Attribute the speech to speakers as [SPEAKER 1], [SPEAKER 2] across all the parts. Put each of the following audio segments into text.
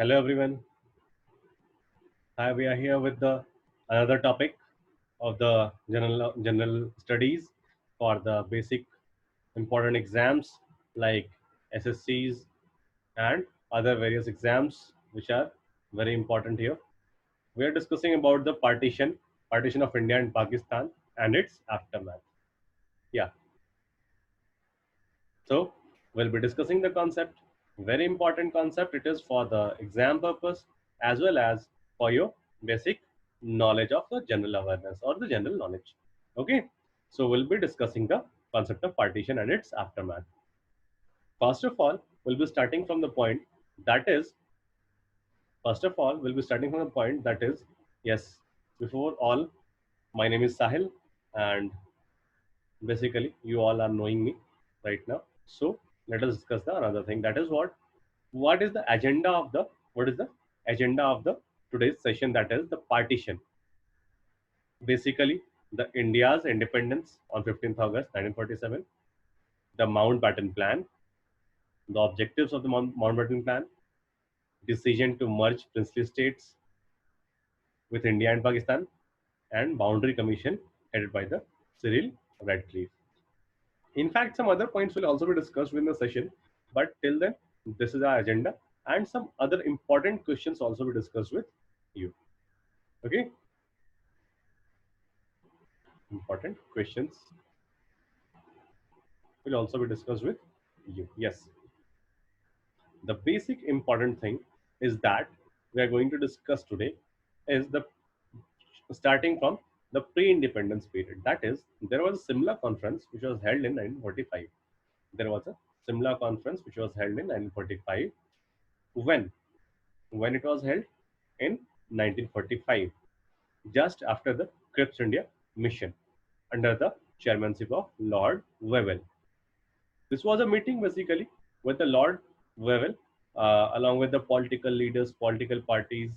[SPEAKER 1] Hello everyone. Hi, we are here with the another topic of the general studies for the basic important exams like SSCs and other various exams which are very important here. We are discussing about the partition of India and Pakistan and its aftermath. Yeah, so we'll be discussing the concept. Very important concept. It is for the exam purpose as well as for your basic knowledge of the general awareness or the general knowledge. Okay. So we'll be discussing the concept of partition and its aftermath. First of all, we'll be starting from the point that is, first of all, we'll be starting from the point that is, yes, before all, my name is Sahil and basically you all are knowing me right now. So let us discuss the another thing that is what is the agenda of the what is the agenda of the today's session, that is the partition. Basically the India's independence on 15th August 1947, the Mountbatten Plan, the objectives of the Mountbatten Plan, decision to merge princely states with India and Pakistan, and boundary commission headed by the Cyril Radcliffe. In fact, some other points will also be discussed within the session, but till then, this is our agenda, and some other important questions also be discussed with you. Okay, important questions will also be discussed with you. Yes, the basic important thing is that we are going to discuss today is the starting from the pre-independence period. That is, there was a similar conference which was held in 1945. There was a similar conference which was held in 1945. When it was held in 1945, just after the Cripps India mission under the chairmanship of Lord Wavell. This was a meeting basically with the Lord Wavell, along with the political leaders, political parties,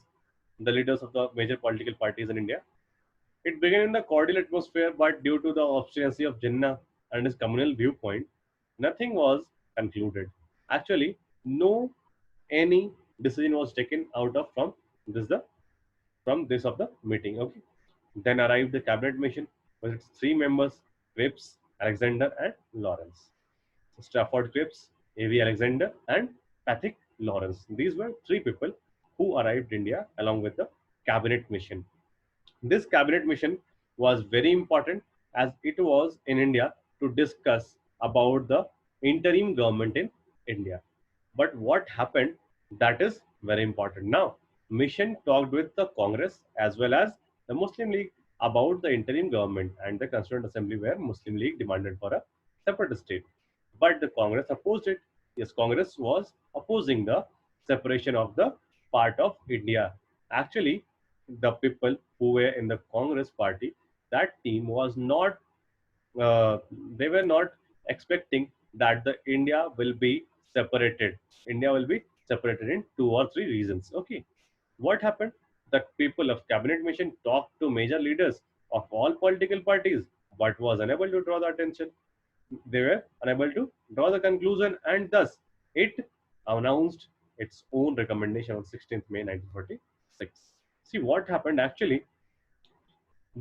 [SPEAKER 1] the leaders of the major political parties in India. It began in the cordial atmosphere, but due to the obstinacy of Jinnah and his communal viewpoint, nothing was concluded. Actually, no any decision was taken out of this the from this of the meeting. Okay. Then arrived the cabinet mission with its three members, Cripps, Alexander, and Lawrence. Stafford Cripps, A.V. Alexander, and Patrick Lawrence. These were three people who arrived India along with the cabinet mission. This cabinet mission was very important as it was in India to discuss about the interim government in India. But what happened, that is very important. Now, mission talked with the Congress as well as the Muslim League about the interim government and the Constituent Assembly, where Muslim League demanded for a separate state. But the Congress opposed it. Yes, Congress was opposing the separation of the part of India. Actually, the people who were in the Congress party, that team was not, uh, they were not expecting that the India will be separated. India will be separated in two or three regions. Okay. What happened? The people of cabinet mission talked to major leaders of all political parties, but was unable to draw the attention. They were unable to draw the conclusion, and thus it announced its own recommendation on 16th May 1946. See what happened actually.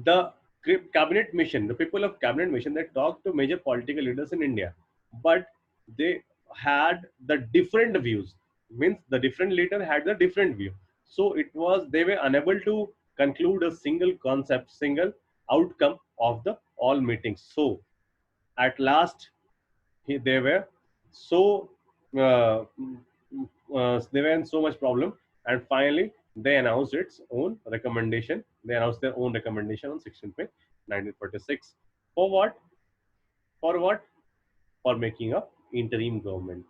[SPEAKER 1] The cabinet mission, the people of cabinet mission, they talked to major political leaders in India, but they had the different views. Means the different leader had the different view. So it was they were unable to conclude a single concept, single outcome of the all meetings. So at last they were so uh, they were in so much problem, and finally they announced its own recommendation. They announced their own recommendation on 16th May 1946. For what? For what? For making a interim government.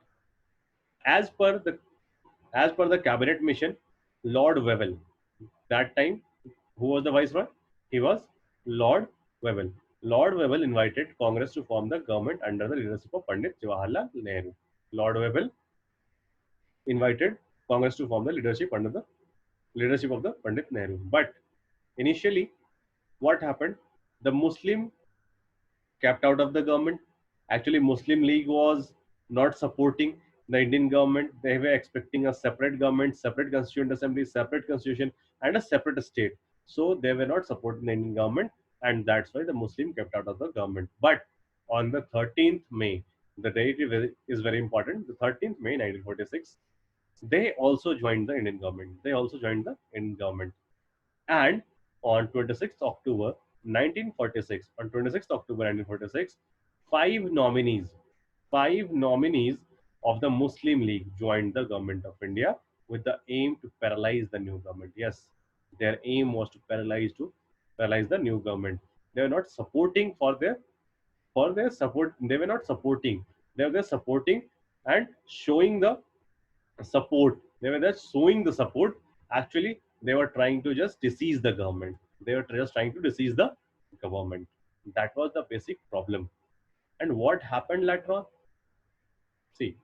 [SPEAKER 1] As per the cabinet mission, Lord Wavell, that time, who was the viceroy? He was Lord Wavell. Lord Wavell invited Congress to form the government under the leadership of Pandit Jawaharlal Nehru. Lord Wavell invited Congress to form the leadership under the leadership of the Pandit Nehru. But initially, what happened? The Muslim kept out of the government. Actually, Muslim League was not supporting The Indian government, they were expecting a separate government, separate constituent assembly, separate constitution, and a separate state. So they were not supporting the Indian government, and that's why the Muslim kept out of the government. But on the 13th May, the date is very important. The 13th May 1946, they also joined the Indian government. They also joined the Indian government. And on 26th October 1946, on 26th October 1946, five nominees of the Muslim League joined the government of India with the aim to paralyze the new government. Yes, their aim was to paralyze the new government. They were not supporting for their support. They were not supporting. They were supporting and showing the support. They were just showing the support. Actually, they were trying to just disease the government. They were just trying to disease the government. That was the basic problem. And what happened later on? See,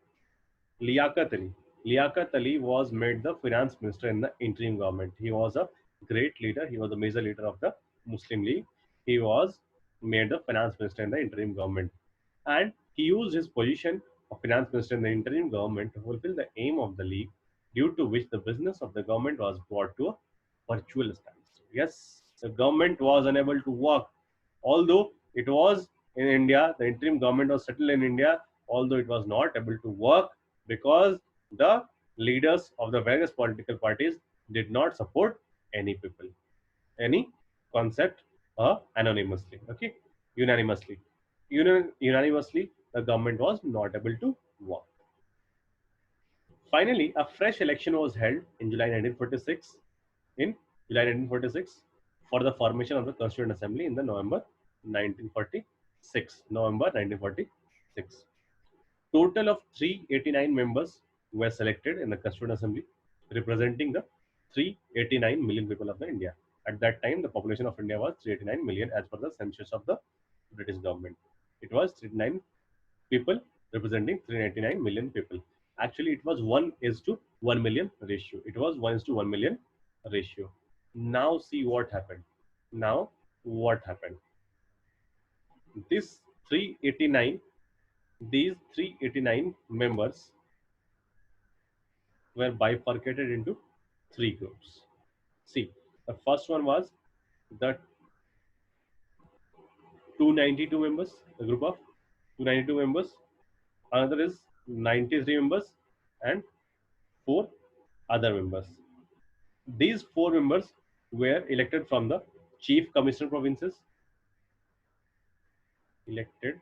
[SPEAKER 1] Liaquat Ali. Liaquat Ali was made the finance minister in the interim government. He was a great leader. He was a major leader of the Muslim League. He was made the finance minister in the interim government. And he used his position of finance minister in the interim government to fulfill the aim of the League, due to which the business of the government was brought to a virtual standstill. Yes, the government was unable to work. Although it was in India, the interim government was settled in India, although it was not able to work because the leaders of the various political parties did not support any people, any concept anonymously, okay, unanimously. Unanimously, the government was not able to work. Finally, a fresh election was held in July 1946. In July 1946, for the formation of the Constituent Assembly in the November 1946. November 1946. Total of 389 members were selected in the Constituent Assembly, representing the 389 million people of the India. At that time, the population of India was 389 million as per the census of the British government. It was 39 people representing 399 million people. Actually, it was 1 is to 1 million ratio. It was 1 is to 1 million ratio. Now see what happened. Now what happened? This 389, these 389 members were bifurcated into three groups. See, the first one was the 292 members, a group of 292 members. Another is 93 members and four other members. These four members were elected from the chief commissioner provinces, elected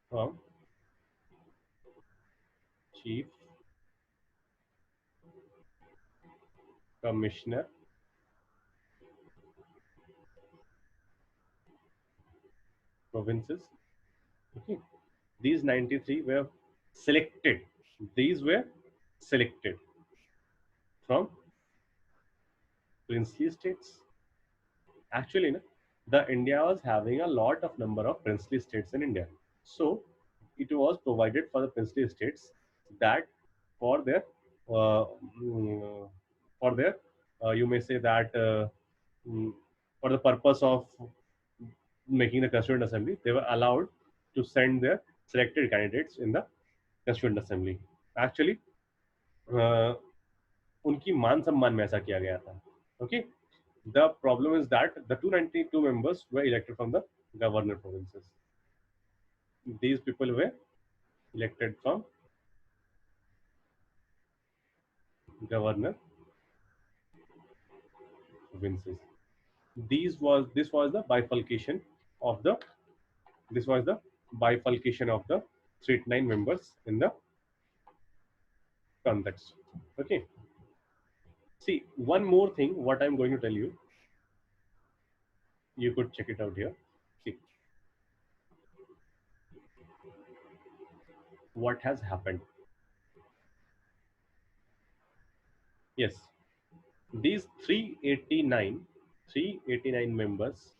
[SPEAKER 1] from chief commissioner provinces. Okay. These 93 were selected. These were selected from princely states. Actually, no, the India was having a lot of number of princely states in India. So it was provided for the princely states that for their uh, mm, for their you may say that mm, for the purpose of making the constituent assembly, they were allowed to send their selected candidates in the constituent assembly. Actually, uh, उनकी मान सम्मान में ऐसा किया गया था. Okay, the problem is that the 292 members were elected from the governor provinces. These people were elected from governor provinces. This was the bifurcation of the this was the bifurcation of the 389 members in the context. Okay. See, one more thing. What I'm going to tell you, you could check it out here. See what has happened. Yes, these 389 members,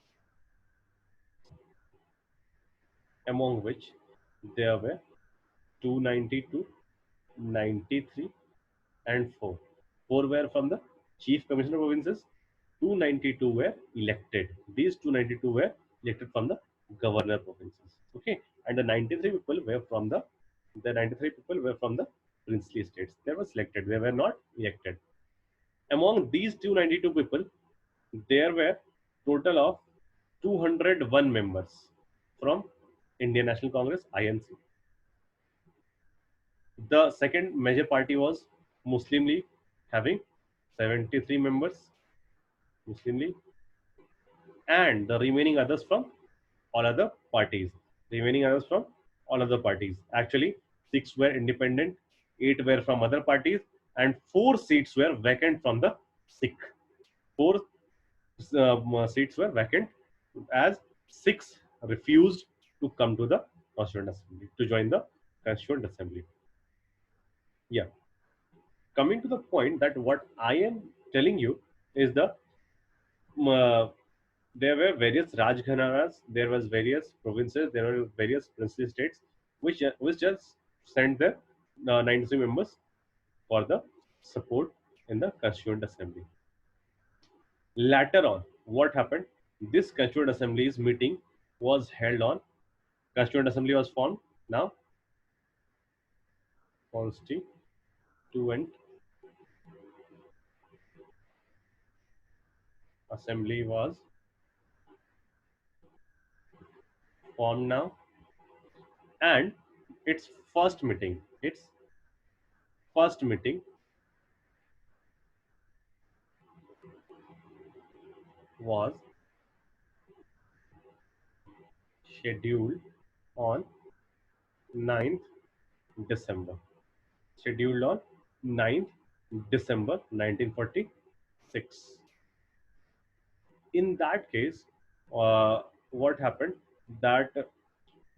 [SPEAKER 1] among which there were 292, 93, and 4. 4 were from the chief commissioner provinces, 292 were elected. These 292 were elected from the governor provinces. Okay, and the 93 people were from the The 93 people were from the princely states. They were selected. They were not elected. Among these 292 people, there were total of 201 members from Indian National Congress (INC). The second major party was Muslim League, having 73 members, Muslim League, and the remaining others from all other parties. Remaining others from all other parties. Actually, six were independent, eight were from other parties, and four seats were vacant from the Sikh. Four seats were vacant as six refused to come to the Constituent Assembly, to join the Constituent Assembly. Yeah. Coming to the point that what I am telling you is uh, there were various Rajghanaras, there was various provinces, there were various princely states, which just sent their 93 members for the support in the Constituent Assembly. Later on, what happened? This Constituent Assembly's meeting was held on. Constituent Assembly was formed. Now, Constituent Assembly was formed now, and its first meeting was scheduled on 9th December. Scheduled on 9th December 1946. In that case, what happened that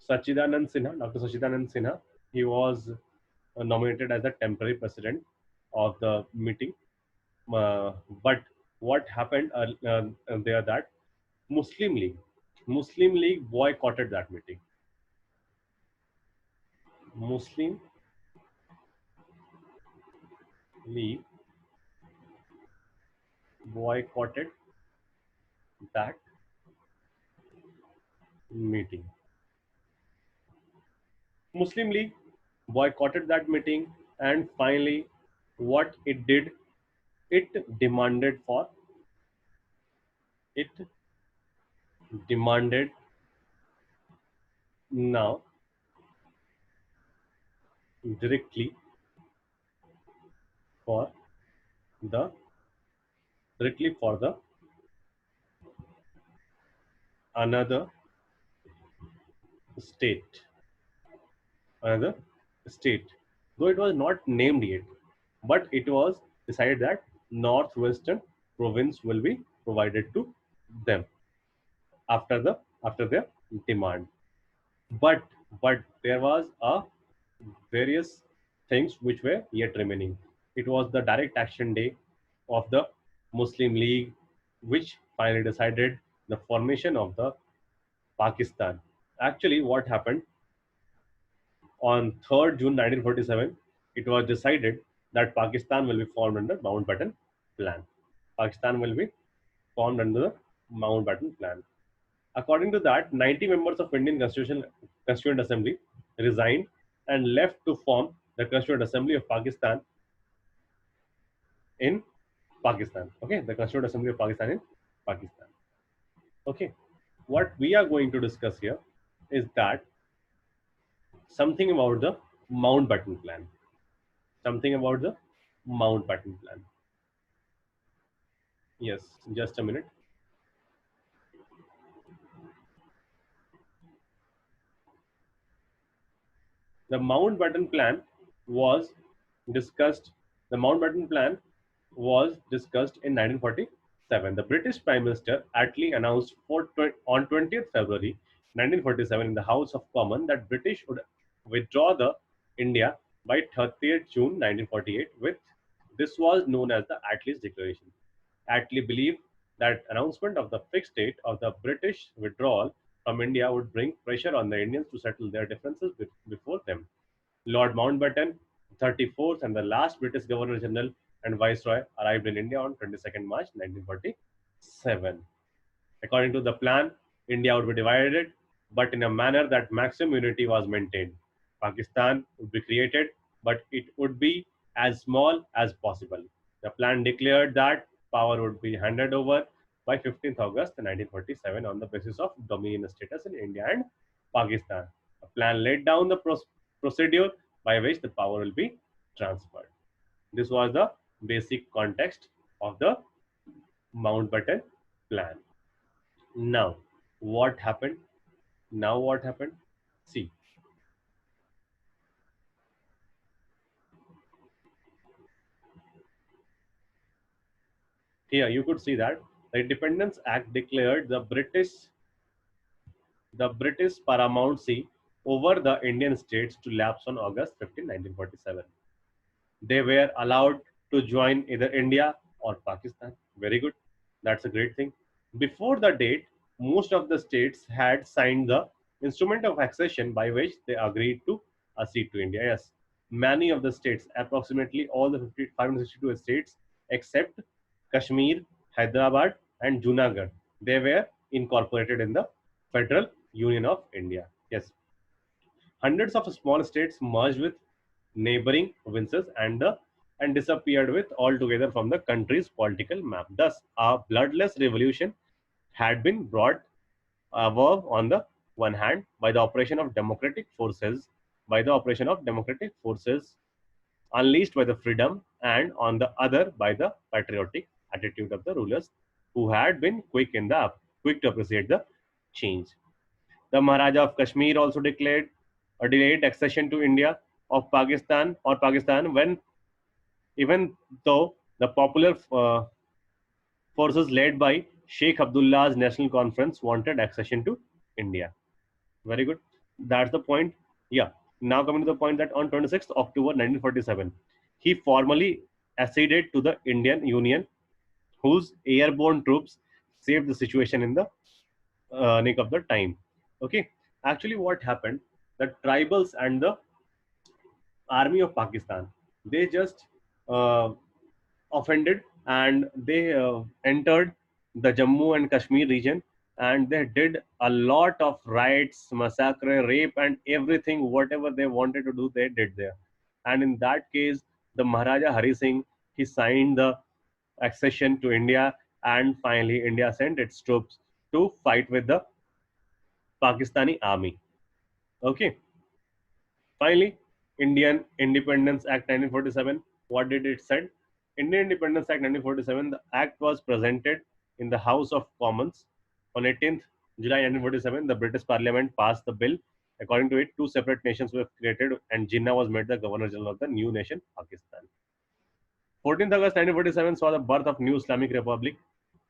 [SPEAKER 1] Sachidanand Sinha, Dr. Sachidanand Sinha, he was nominated as the temporary president of the meeting. Uh, but what happened there that Muslim League, Muslim League boycotted that meeting. Muslim League boycotted that meeting. Muslim League boycotted that meeting, and finally, what it did, it demanded for it demanded now directly for the directly for the another state, another state, though it was not named yet, but it was decided that northwestern province will be provided to them after their demand. But there was a various things which were yet remaining. It was the direct action day of the Muslim League, which finally decided the formation of the Pakistan. Actually, what happened on 3rd June 1947, it was decided that Pakistan will be formed under Mountbatten Plan. Pakistan will be formed under the Mountbatten Plan. According to that, 90 members of Indian Constituent Assembly resigned and left to form the Constituent Assembly of Pakistan in Pakistan. Okay, the Constituent Assembly of Pakistan in Pakistan. Okay, what we are going to discuss here is that something about the Mountbatten Plan. Something about the Mountbatten Plan. Yes, just a minute. The Mountbatten Plan was discussed. The Mountbatten Plan was discussed in 1947. The British Prime Minister Attlee announced on 20th February 1947 in the House of Commons that British would withdraw the India by 30th June 1948. With this was known as the Attlee's Declaration. Attlee believed that announcement of the fixed date of the British withdrawal from India would bring pressure on the Indians to settle their differences before them. Lord Mountbatten, 34th and the last British Governor General and Viceroy, arrived in India on 22nd March 1947. According to the plan, India would be divided, but in a manner that maximum unity was maintained. Pakistan would be created, but it would be as small as possible. The plan declared that power would be handed over by 15th August 1947 on the basis of dominion status in India and Pakistan. The plan laid down the procedure by which the power will be transferred. This was the basic context of the Mountbatten plan. Now, what happened? Now, what happened? See, here you could see that the Independence Act declared the British paramountcy over the Indian states to lapse on August 15, 1947. They were allowed to join either India or Pakistan. Very good. That's a great thing. Before the date, most of the states had signed the instrument of accession by which they agreed to accede to India. Yes, many of the states, approximately all the 562 states, except Kashmir, Hyderabad, and Junagadh, they were incorporated in the Federal Union of India. Yes, hundreds of small states merged with neighboring provinces and disappeared with altogether from the country's political map. Thus, a bloodless revolution had been brought about on the one hand by the operation of democratic forces unleashed by the freedom, and on the other by the patriotic attitude of the rulers who had been quick to appreciate the change. The Maharaja of Kashmir also declared a delayed accession to India of Pakistan when even though the popular forces led by Sheikh Abdullah's National Conference wanted accession to India. Very good. That's the point. Yeah. Now coming to the point that on 26th October 1947, he formally acceded to the Indian Union, whose airborne troops saved the situation in the nick of the time. Okay. Actually, what happened? The tribals and the army of Pakistan, they just uh, offended and they entered the Jammu and Kashmir region, and they did a lot of riots, massacre, rape, and everything, whatever they wanted to do, they did there. And in that case, the Maharaja Hari Singh, he signed the accession to India, and finally India sent its troops to fight with the Pakistani army. Okay. Finally, Indian Independence Act 1947. What did it said? Indian Independence Act 1947. The act was presented in the House of Commons on 18th July 1947. The British Parliament passed the bill. According to it, two separate nations were created, and Jinnah was made the Governor General of the new nation, Pakistan. 14th August 1947 saw the birth of new Islamic Republic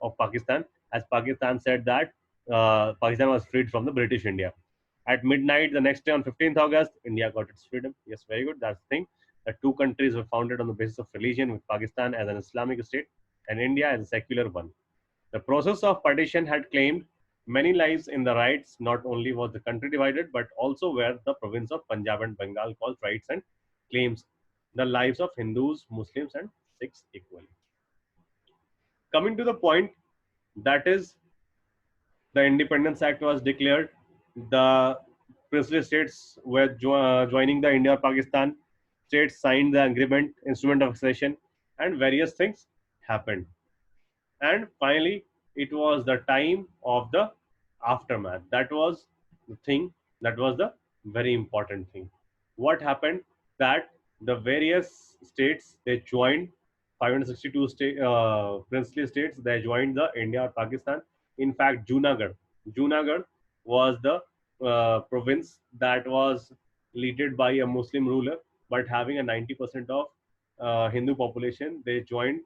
[SPEAKER 1] of Pakistan, as Pakistan said that Pakistan was freed from the British India. At midnight the next day on 15th August, India got its freedom. Yes, very good. That's the thing. The two countries were founded on the basis of religion, with Pakistan as an Islamic state and India as a secular one. The process of partition had claimed many lives in the rights. Not only was the country divided, but also were the province of Punjab and Bengal called rights and claims the lives of Hindus, Muslims, and Sikhs equally. Coming to the point, that is, the Independence Act was declared. The princely states were joining the India or Pakistan. States signed the agreement, instrument of accession, and various things happened. And finally, it was the time of the aftermath. That was the thing. That was the very important thing. What happened? That the various states, they joined 562 princely states. They joined the India or Pakistan. In fact, Junagadh was the province that was led by a Muslim ruler, but having a 90% of Hindu population. They joined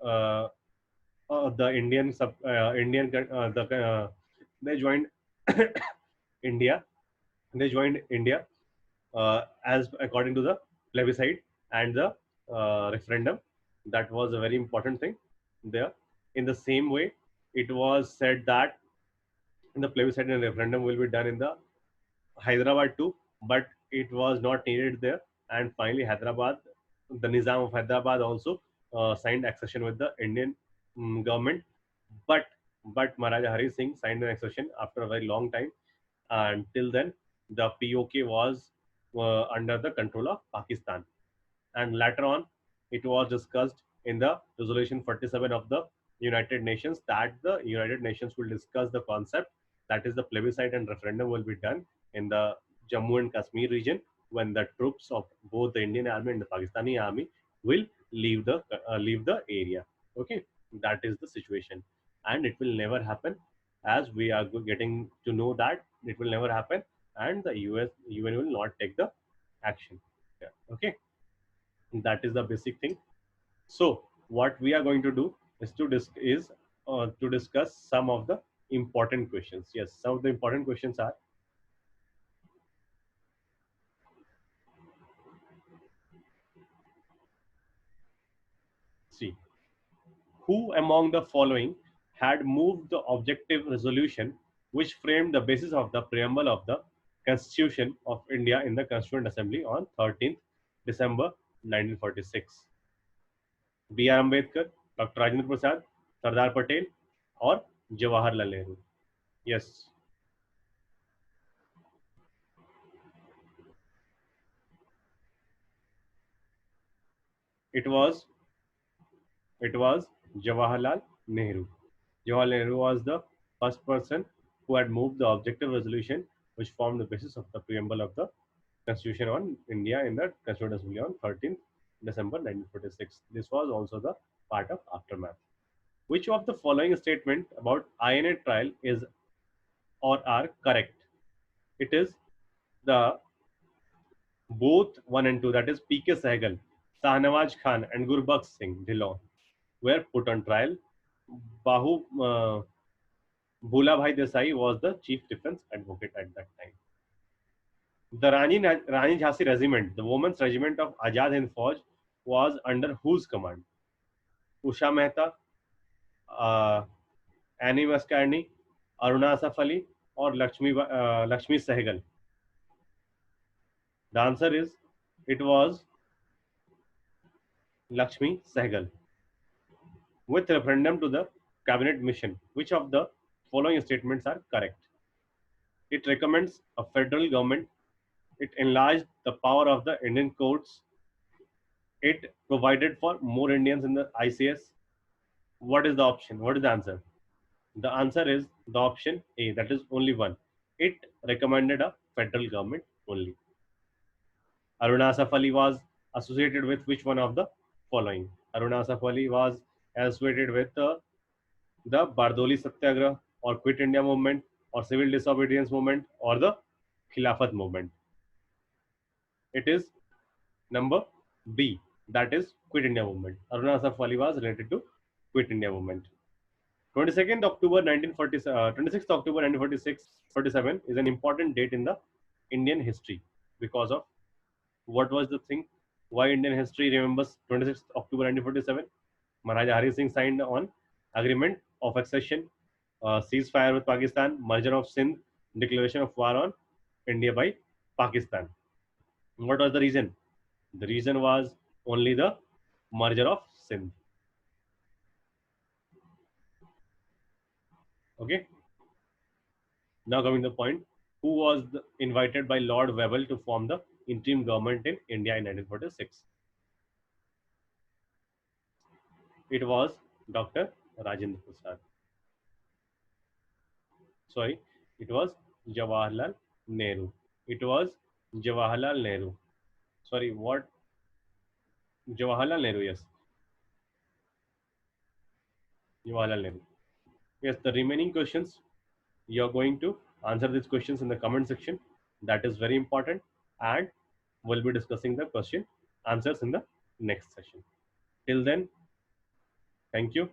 [SPEAKER 1] uh, the they joined India. They joined India as according to the plebiscite and the referendum. That was a very important thing there. In the same way, it was said that the plebiscite and referendum will be done in the Hyderabad too, but it was not needed there. And finally, the Nizam of Hyderabad also signed accession with the Indian government. But Maharaja Hari Singh signed an accession after a very long time. And till then, the POK was under the control of Pakistan. And later on, it was discussed in the resolution 47 of the United Nations that the United Nations will discuss the concept, that is the plebiscite and referendum will be done in the Jammu and Kashmir region when the troops of both the Indian army and the Pakistani army will leave the area. Okay, that is the situation, and it will never happen, as we are getting to know that it will never happen, and the UN will not take the action. Yeah. Okay, that is the basic thing. So what we are going to do is to discuss some of the important questions. Yes, some of the important questions are: see, who among the following had moved the objective resolution which framed the basis of the preamble of the Constitution of India in the Constituent Assembly on 13th December 1946? B. R. Ambedkar, Dr. Rajendra Prasad, Sardar Patel, or Jawaharlal Nehru? Yes, it was it was Jawaharlal Nehru. Jawaharlal Nehru was the first person who had moved the objective resolution which formed the basis of the preamble of the Constitution on India in the Constituent Assembly on 13th December 1946. This was also the part of aftermath. Which of the following statement about INA trial is or are correct? It is the both 1 and 2, that is PK Sehgal, Sahnawaz Khan, and Gurbakh Singh Dhillon were put on trial. Bahu Bhulabhai Desai was the chief defense advocate at that time. The Rani Jhansi Regiment, the women's regiment of Azad Hind Fauj, was under whose command? Usha Mehta, uh, Annie Mascarni, Aruna Asaf Ali, or Lakshmi Sehgal? The answer is it was Lakshmi Sehgal. With referendum to the cabinet mission, which of the following statements are correct? It recommends a federal government. It enlarged the power of the Indian courts. It provided for more Indians in the ICS. What is the option? What is the answer? The answer is the option A, that is only one. It recommended a federal government only. Aruna Asaf Ali was associated with which one of the following? Aruna Asaf Ali was associated with the Bardoli Satyagraha or Quit India movement or civil disobedience movement or the Khilafat movement. It is number B, that is Quit India movement. Aruna Asaf Ali was related to Quit India movement. 22nd October 1940, 26th October 1946 47 is an important date in the Indian history because of what was the thing? Why Indian history remembers 26th October 1947? Maharaja Hari Singh signed on agreement of accession, ceasefire with Pakistan, merger of Sindh, declaration of war on India by Pakistan. What was the reason? The reason was only the merger of Sindh. Okay. Now coming to the point, who was invited by Lord Wavell to form the interim government in India in 1946? It was Dr. Rajendra Prasad. Sorry, it was Jawaharlal Nehru. It was Jawaharlal Nehru. Sorry, what? Jawaharlal Nehru, yes. Jawaharlal Nehru. Yes, the remaining questions, you're going to answer these questions in the comment section. That is very important. And we'll be discussing the question answers in the next session. Till then, thank you.